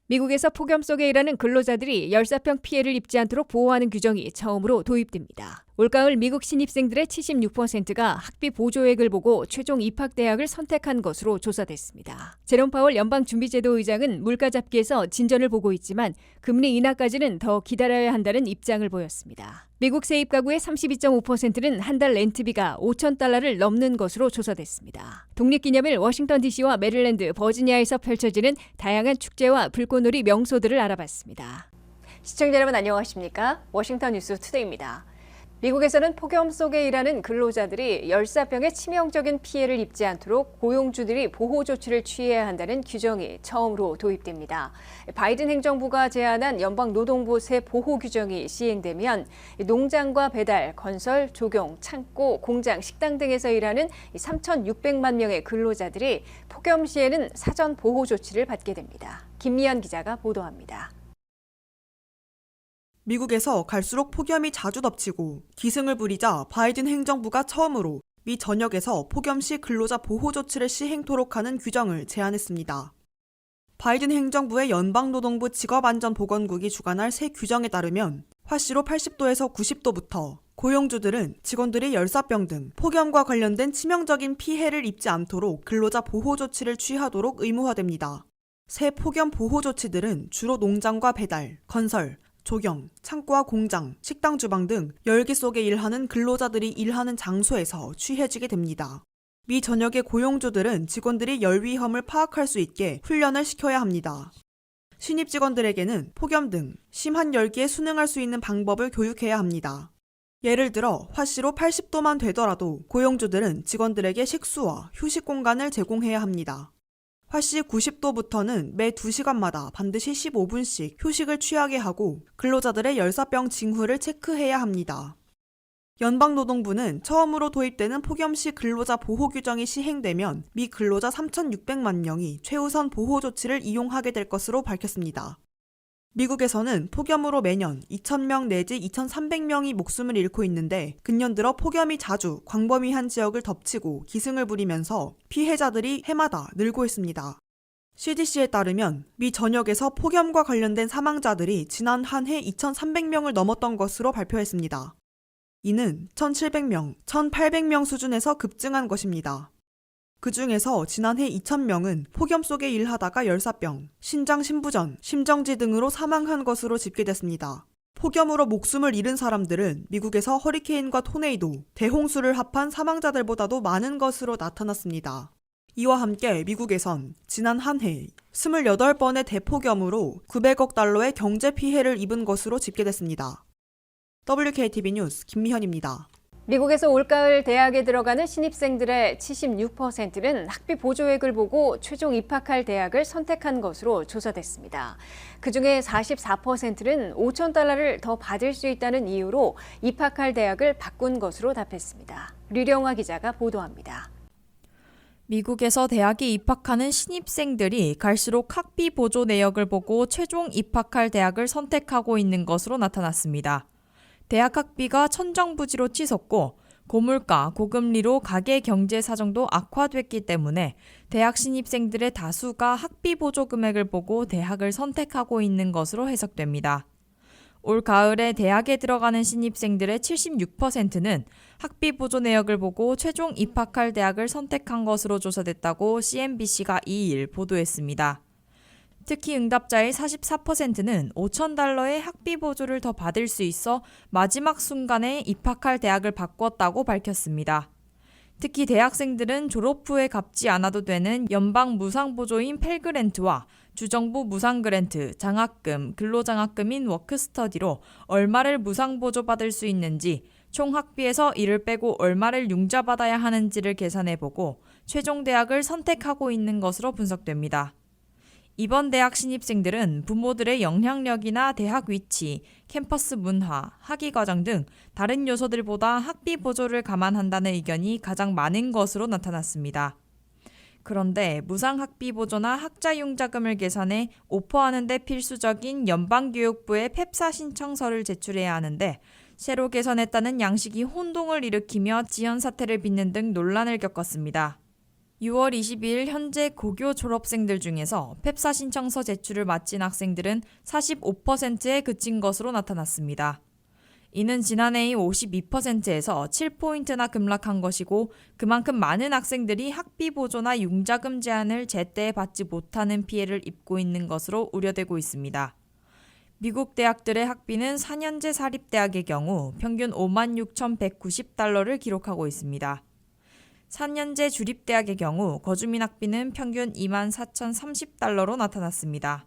미국에서 폭염 속에 일하는 근로자들이 열사병 피해를 입지 않도록 보호하는 규정이 처음으로 도입됩니다. 올가을 미국 신입생들의 76%가 학비 보조액을 보고 최종 입학 대학을 선택한 것으로 조사됐습니다. 제롬 파월 연방준비제도 의장은 물가 잡기에서 진전을 보고 있지만 금리 인하까지는 더 기다려야 한다는 입장을 보였습니다. 미국 세입 가구의 32.5%는 한 달 렌트비가 $5,000를 넘는 것으로 조사됐습니다. 독립기념일 워싱턴 DC와 메릴랜드, 버지니아에서 펼쳐지는 다양한 축제와 불꽃놀이 명소들을 알아봤습니다. 시청자 여러분 안녕하십니까? 워싱턴 뉴스 투데이입니다. 미국에서는 폭염 속에 일하는 근로자들이 열사병의 치명적인 피해를 입지 않도록 고용주들이 보호 조치를 취해야 한다는 규정이 처음으로 도입됩니다. 바이든 행정부가 제안한 연방노동부 새 보호 규정이 시행되면 농장과 배달, 건설, 조경, 창고, 공장, 식당 등에서 일하는 3,600만 명의 근로자들이 폭염 시에는 사전 보호 조치를 받게 됩니다. 김미연 기자가 보도합니다. 미국에서 갈수록 폭염이 자주 덮치고 기승을 부리자 바이든 행정부가 처음으로 미 전역에서 폭염 시 근로자 보호 조치를 시행토록 하는 규정을 제안했습니다. 바이든 행정부의 연방노동부 직업안전보건국이 주관할 새 규정에 따르면 화씨로 80도에서 90도부터 고용주들은 직원들이 열사병 등 폭염과 관련된 치명적인 피해를 입지 않도록 근로자 보호 조치를 취하도록 의무화됩니다. 새 폭염 보호 조치들은 주로 농장과 배달, 건설, 조경, 창고와 공장, 식당 주방 등 열기 속에 일하는 근로자들이 일하는 장소에서 취해지게 됩니다. 미 전역의 고용주들은 직원들이 열 위험을 파악할 수 있게 훈련을 시켜야 합니다. 신입 직원들에게는 폭염 등 심한 열기에 순응할 수 있는 방법을 교육해야 합니다. 예를 들어 화씨로 80도만 되더라도 고용주들은 직원들에게 식수와 휴식 공간을 제공해야 합니다. 화씨 90도부터는 매 2시간마다 반드시 15분씩 휴식을 취하게 하고 근로자들의 열사병 징후를 체크해야 합니다. 연방노동부는 처음으로 도입되는 폭염 시 근로자 보호 규정이 시행되면 미 근로자 3,600만 명이 최우선 보호 조치를 이용하게 될 것으로 밝혔습니다. 미국에서는 폭염으로 매년 2,000명 내지 2,300명이 목숨을 잃고 있는데 근년 들어 폭염이 자주 광범위한 지역을 덮치고 기승을 부리면서 피해자들이 해마다 늘고 있습니다. CDC에 따르면 미 전역에서 폭염과 관련된 사망자들이 지난 한 해 2,300명을 넘었던 것으로 발표했습니다. 이는 1,700명, 1,800명 수준에서 급증한 것입니다. 그 중에서 지난해 2,000명은 폭염 속에 일하다가 열사병, 신장 신부전, 심정지 등으로 사망한 것으로 집계됐습니다. 폭염으로 목숨을 잃은 사람들은 미국에서 허리케인과 토네이도, 대홍수를 합한 사망자들보다도 많은 것으로 나타났습니다. 이와 함께 미국에선 지난 한 해 28번의 대폭염으로 900억 달러의 경제 피해를 입은 것으로 집계됐습니다. WKTV 뉴스 김미현입니다. 미국에서 올가을 대학에 들어가는 신입생들의 76%는 학비 보조액을 보고 최종 입학할 대학을 선택한 것으로 조사됐습니다. 그중에 44%는 $5,000를 더 받을 수 있다는 이유로 입학할 대학을 바꾼 것으로 답했습니다. 류령화 기자가 보도합니다. 미국에서 대학에 입학하는 신입생들이 갈수록 학비 보조 내역을 보고 최종 입학할 대학을 선택하고 있는 것으로 나타났습니다. 대학 학비가 천정부지로 치솟고 고물가, 고금리로 가계 경제 사정도 악화됐기 때문에 대학 신입생들의 다수가 학비 보조 금액을 보고 대학을 선택하고 있는 것으로 해석됩니다. 올 가을에 대학에 들어가는 신입생들의 76%는 학비 보조 내역을 보고 최종 입학할 대학을 선택한 것으로 조사됐다고 CNBC가 2일 보도했습니다. 특히 응답자의 44%는 $5,000의 학비 보조를 더 받을 수 있어 마지막 순간에 입학할 대학을 바꿨다고 밝혔습니다. 특히 대학생들은 졸업 후에 갚지 않아도 되는 연방 무상보조인 펠그랜트와 주정부 무상그랜트, 장학금, 근로장학금인 워크스터디로 얼마를 무상보조받을 수 있는지, 총 학비에서 이를 빼고 얼마를 융자받아야 하는지를 계산해보고 최종 대학을 선택하고 있는 것으로 분석됩니다. 이번 대학 신입생들은 부모들의 영향력이나 대학 위치, 캠퍼스 문화, 학위과정 등 다른 요소들보다 학비 보조를 감안한다는 의견이 가장 많은 것으로 나타났습니다. 그런데 무상학비 보조나 학자융자금을 계산해 오퍼하는 데 필수적인 연방교육부에 펩사 신청서를 제출해야 하는데 새로 개선했다는 양식이 혼동을 일으키며 지연 사태를 빚는 등 논란을 겪었습니다. 6월 22일 현재 고교 졸업생들 중에서 펩사 신청서 제출을 마친 학생들은 45%에 그친 것으로 나타났습니다. 이는 지난해의 52%에서 7포인트나 급락한 것이고 그만큼 많은 학생들이 학비 보조나 융자금 제한을 제때 받지 못하는 피해를 입고 있는 것으로 우려되고 있습니다. 미국 대학들의 학비는 4년제 사립대학의 경우 평균 56,190달러를 기록하고 있습니다. 4년제 주립대학의 경우 거주민 학비는 평균 24,030달러로 나타났습니다.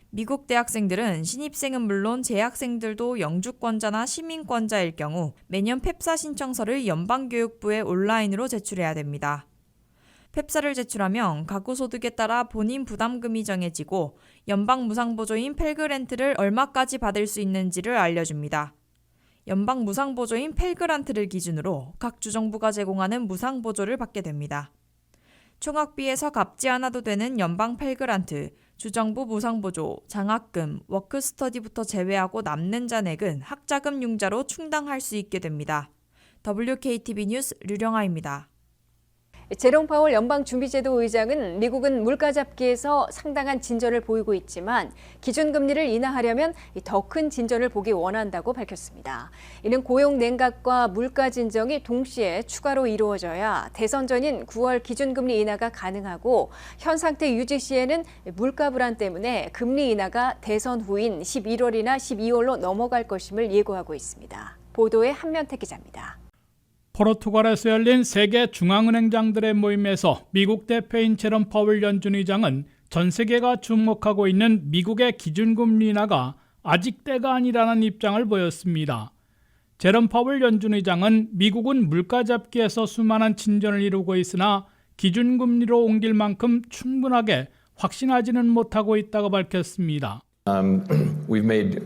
미국 대학생들은 신입생은 물론 재학생들도 영주권자나 시민권자일 경우 매년 펩사 신청서를 연방교육부에 온라인으로 제출해야 됩니다. 펩사를 제출하면 가구 소득에 따라 본인 부담금이 정해지고 연방 무상보조인 펠그랜트를 얼마까지 받을 수 있는지를 알려줍니다. 연방 무상보조인 펠그란트를 기준으로 각 주정부가 제공하는 무상보조를 받게 됩니다. 총학비에서 갚지 않아도 되는 연방 펠그란트, 주정부 무상보조, 장학금, 워크스터디부터 제외하고 남는 잔액은 학자금 융자로 충당할 수 있게 됩니다. WKTV 뉴스 류령아입니다. 제롬 파월 연방준비제도 의장은 미국은 물가 잡기에서 상당한 진전을 보이고 있지만 기준금리를 인하하려면 더 큰 진전을 보기 원한다고 밝혔습니다. 이는 고용 냉각과 물가 진정이 동시에 추가로 이루어져야 대선 전인 9월 기준금리 인하가 가능하고 현 상태 유지 시에는 물가 불안 때문에 금리 인하가 대선 후인 11월이나 12월로 넘어갈 것임을 예고하고 있습니다. 보도에 한면태 기자입니다. 포르투갈에서 열린 세계 중앙은행장들의 모임에서 미국 대표인 제롬 파월 연준 의장은 전 세계가 주목하고 있는 미국의 기준금리 인하가 아직 때가 아니라는 입장을 보였습니다. 제롬 파월 연준 의장은 미국은 물가 잡기에서 수많은 진전을 이루고 있으나 기준금리로 옮길 만큼 충분하게 확신하지는 못하고 있다고 밝혔습니다. We've made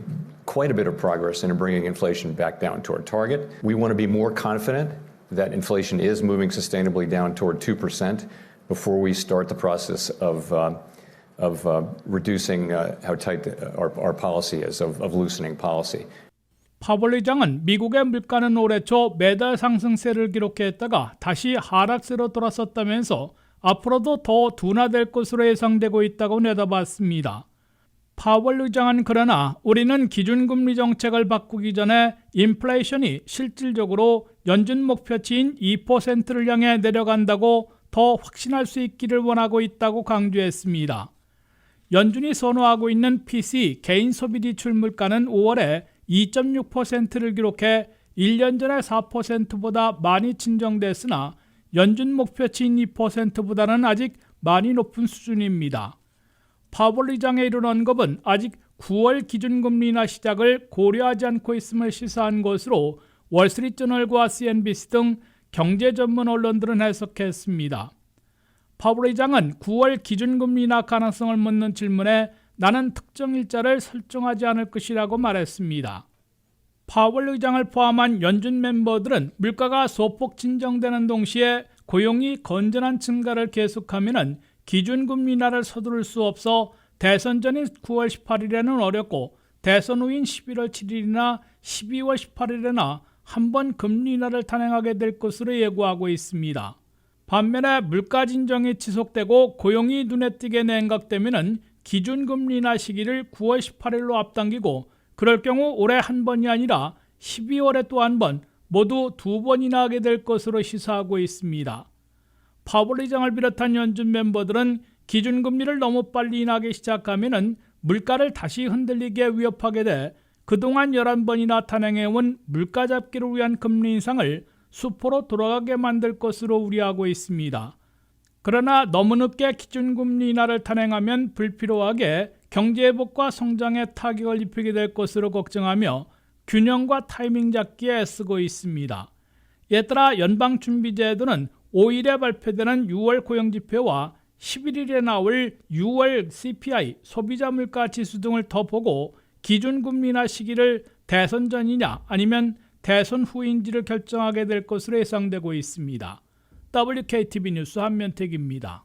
quite a bit of progress in bringing inflation back down toward target. We want to be more confident that inflation is moving sustainably down toward 2% before we start the process of reducing how tight our policy is, of loosening policy. 파월 의장은 미국의 물가는 올해 초 매달 상승세를 기록했다가 다시 하락세로 돌아섰다면서 앞으로도 더 둔화될 것으로 예상되고 있다고 내다봤습니다. 파월 의장은 그러나 우리는 기준금리 정책을 바꾸기 전에 인플레이션이 실질적으로 연준 목표치인 2%를 향해 내려간다고 더 확신할 수 있기를 원하고 있다고 강조했습니다. 연준이 선호하고 있는 PC 개인 소비 지출 물가는 5월에 2.6%를 기록해 1년 전의 4%보다 많이 진정됐으나 연준 목표치인 2%보다는 아직 많이 높은 수준입니다. 파월 의장의 이런 언급은 아직 9월 기준금리 인하 시작을 고려하지 않고 있음을 시사한 것으로 월스트리트저널과 CNBC 등 경제 전문 언론들은 해석했습니다. 파월 의장은 9월 기준금리 인하 가능성을 묻는 질문에 나는 특정 일자를 설정하지 않을 것이라고 말했습니다. 파월 의장을 포함한 연준 멤버들은 물가가 소폭 진정되는 동시에 고용이 건전한 증가를 계속하면은 기준금리 인하를 서두를 수 없어 대선 전인 9월 18일에는 어렵고 대선 후인 11월 7일이나 12월 18일에나 한 번 금리 인하를 단행하게 될 것으로 예고하고 있습니다. 반면에 물가 진정이 지속되고 고용이 눈에 띄게 냉각되면 기준금리 인하 시기를 9월 18일로 앞당기고 그럴 경우 올해 한 번이 아니라 12월에 또 한 번 모두 두 번이나 하게 될 것으로 시사하고 있습니다. 파월 의장을 비롯한 연준 멤버들은 기준금리를 너무 빨리 인하하기 시작하면 물가를 다시 흔들리게 위협하게 돼 그동안 11번이나 탄핵해온 물가 잡기를 위한 금리 인상을 수포로 돌아가게 만들 것으로 우려하고 있습니다. 그러나 너무 늦게 기준금리 인하를 탄행하면 불필요하게 경제회복과 성장에 타격을 입히게 될 것으로 걱정하며 균형과 타이밍 잡기에 애쓰고 있습니다. 이에 따라 연방준비제도는 5일에 발표되는 6월 고용지표와 11일에 나올 6월 CPI, 소비자 물가 지수 등을 더 보고 기준금리 인하 시기를 대선 전이냐 아니면 대선 후인지를 결정하게 될 것으로 예상되고 있습니다. WKTV 뉴스 한면택입니다.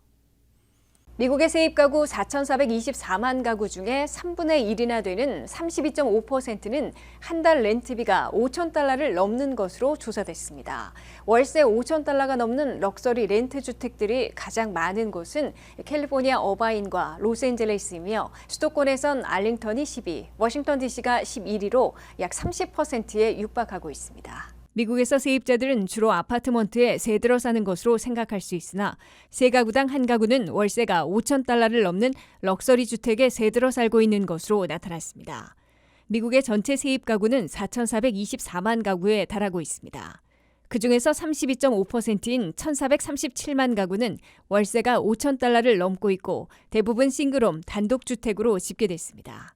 미국의 세입 가구 4,424만 가구 중에 3분의 1이나 되는 32.5%는 한 달 렌트비가 $5,000를 넘는 것으로 조사됐습니다. 월세 $5,000가 넘는 럭셔리 렌트 주택들이 가장 많은 곳은 캘리포니아 어바인과 로스앤젤레스이며 수도권에선 알링턴이 10위, 워싱턴 DC가 11위로 약 30%에 육박하고 있습니다. 미국에서 세입자들은 주로 아파트먼트에 새 들어 사는 것으로 생각할 수 있으나 세 가구당 한 가구는 월세가 $5,000를 넘는 럭셔리 주택에 새 들어 살고 있는 것으로 나타났습니다. 미국의 전체 세입 가구는 4,424만 가구에 달하고 있습니다. 그중에서 32.5%인 1,437만 가구는 월세가 $5,000를 넘고 있고 대부분 싱글홈, 단독주택으로 집계됐습니다.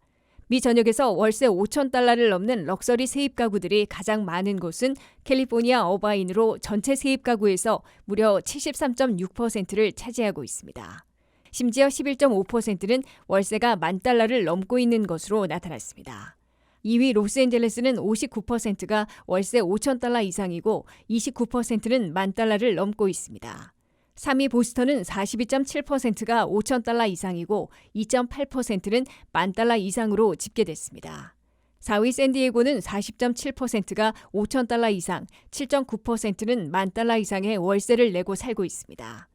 미 전역에서 월세 $5,000를 넘는 럭셔리 세입 가구들이 가장 많은 곳은 캘리포니아 어바인으로 전체 세입 가구에서 무려 73.6%를 차지하고 있습니다. 심지어 11.5%는 월세가 $10,000를 넘고 있는 것으로 나타났습니다. 2위 로스앤젤레스는 59%가 월세 $5,000 이상이고 29%는 $10,000를 넘고 있습니다. 3위 보스턴은 42.7%가 $5,000 이상이고 2.8%는 $10,000 이상으로 집계됐습니다. 4위 샌디에고는 40.7%가 $5,000 이상, 7.9%는 $10,000 이상의 월세를 내고 살고 있습니다.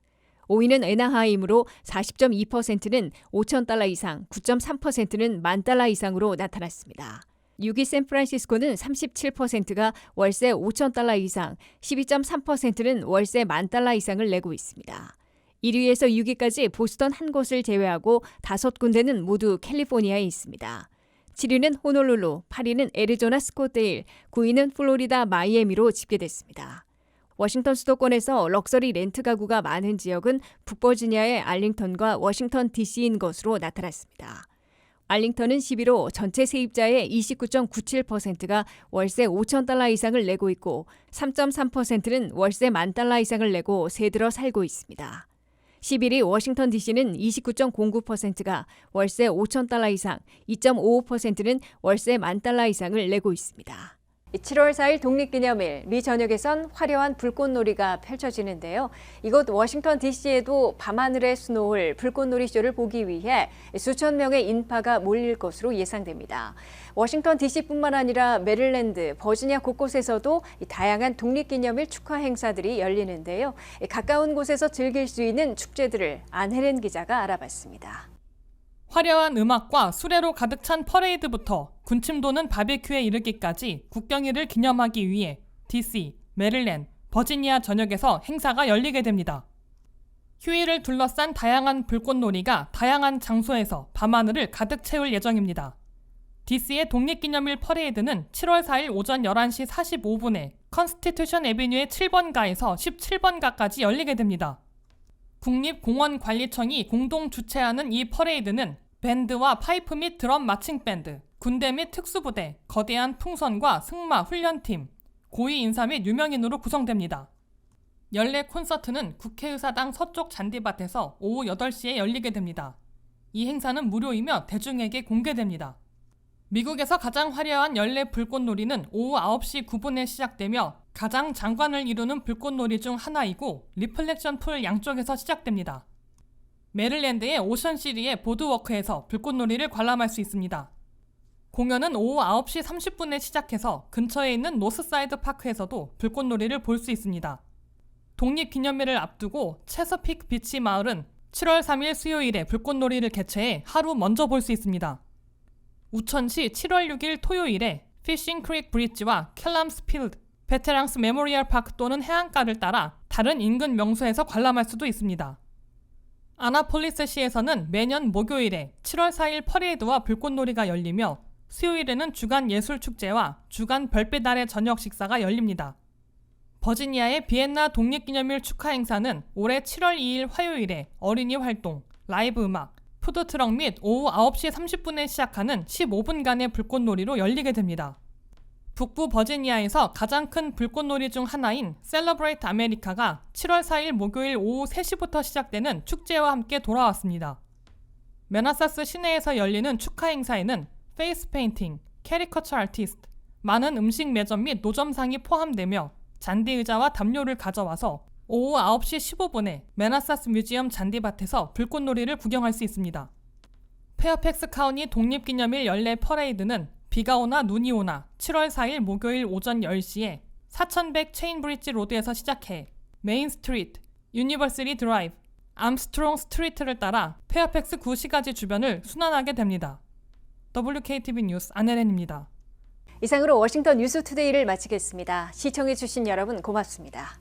5위는 애나하임으로 40.2%는 $5,000 이상, 9.3%는 $10,000 이상으로 나타났습니다. 6위 샌프란시스코는 37%가 월세 $5,000 이상, 12.3%는 월세 $10,000 이상을 내고 있습니다. 1위에서 6위까지 보스턴 한 곳을 제외하고 5군데는 모두 캘리포니아에 있습니다. 7위는 호놀룰루, 8위는 애리조나 스콧데일, 9위는 플로리다 마이애미로 집계됐습니다. 워싱턴 수도권에서 럭셔리 렌트 가구가 많은 지역은 북버지니아의 알링턴과 워싱턴 DC인 것으로 나타났습니다. 알링턴은 11호 전체 세입자의 29.97%가 월세 $5,000 이상을 내고 있고 3.3%는 월세 $10,000 이상을 내고 새 들어 살고 있습니다. 11위 워싱턴 DC는 29.09%가 월세 $5,000 이상, 2.55%는 월세 $10,000 이상을 내고 있습니다. 7월 4일 독립기념일, 미 전역에선 화려한 불꽃놀이가 펼쳐지는데요. 이곳 워싱턴 DC에도 밤하늘의 스노울 불꽃놀이 쇼를 보기 위해 수천 명의 인파가 몰릴 것으로 예상됩니다. 워싱턴 DC뿐만 아니라 메릴랜드, 버지니아 곳곳에서도 다양한 독립기념일 축하 행사들이 열리는데요. 가까운 곳에서 즐길 수 있는 축제들을 안혜린 기자가 알아봤습니다. 화려한 음악과 수레로 가득 찬 퍼레이드부터 군침 도는 바비큐에 이르기까지 국경일을 기념하기 위해 DC, 메릴랜드, 버지니아 전역에서 행사가 열리게 됩니다. 휴일을 둘러싼 다양한 불꽃놀이가 다양한 장소에서 밤하늘을 가득 채울 예정입니다. DC의 독립기념일 퍼레이드는 7월 4일 오전 11시 45분에 컨스티튜션 애비뉴의 7번가에서 17번가까지 열리게 됩니다. 국립공원관리청이 공동 주최하는 이 퍼레이드는 밴드와 파이프 및 드럼 마칭밴드, 군대 및 특수부대, 거대한 풍선과 승마 훈련팀, 고위 인사 및 유명인으로 구성됩니다. 연례 콘서트는 국회의사당 서쪽 잔디밭에서 오후 8시에 열리게 됩니다. 이 행사는 무료이며 대중에게 공개됩니다. 미국에서 가장 화려한 연례 불꽃놀이는 오후 9시 9분에 시작되며 가장 장관을 이루는 불꽃놀이 중 하나이고 리플렉션 풀 양쪽에서 시작됩니다. 메릴랜드의 오션시리의 보드워크에서 불꽃놀이를 관람할 수 있습니다. 공연은 오후 9시 30분에 시작해서 근처에 있는 노스사이드 파크에서도 불꽃놀이를 볼 수 있습니다. 독립기념일을 앞두고 체서픽 비치 마을은 7월 3일 수요일에 불꽃놀이를 개최해 하루 먼저 볼 수 있습니다. 우천시 7월 6일 토요일에 피싱 크릭 브릿지와 켈람스 필드, 베테랑스 메모리얼 파크 또는 해안가를 따라 다른 인근 명소에서 관람할 수도 있습니다. 아나폴리스시에서는 매년 목요일에 7월 4일 퍼레이드와 불꽃놀이가 열리며 수요일에는 주간 예술축제와 주간 별빛 아래 저녁 식사가 열립니다. 버지니아의 비엔나 독립기념일 축하 행사는 올해 7월 2일 화요일에 어린이 활동, 라이브 음악, 푸드트럭 및 오후 9시 30분에 시작하는 15분간의 불꽃놀이로 열리게 됩니다. 북부 버지니아에서 가장 큰 불꽃놀이 중 하나인 셀러브레이트 아메리카가 7월 4일 목요일 오후 3시부터 시작되는 축제와 함께 돌아왔습니다. 메나사스 시내에서 열리는 축하 행사에는 페이스 페인팅, 캐리커처 아티스트, 많은 음식 매점 및 노점상이 포함되며 잔디 의자와 담요를 가져와서 오후 9시 15분에 메나사스 뮤지엄 잔디밭에서 불꽃놀이를 구경할 수 있습니다. 페어팩스 카운티 독립기념일 연례 퍼레이드는 비가 오나 눈이 오나 7월 4일 목요일 오전 10시에 4100 체인브리지 로드에서 시작해 메인 스트리트, 유니버시티 드라이브, 암스트롱 스트리트를 따라 페어팩스 구시가지 주변을 순환하게 됩니다. WKTV 뉴스 안혜린입니다. 이상으로 워싱턴 뉴스투데이를 마치겠습니다. 시청해주신 여러분 고맙습니다.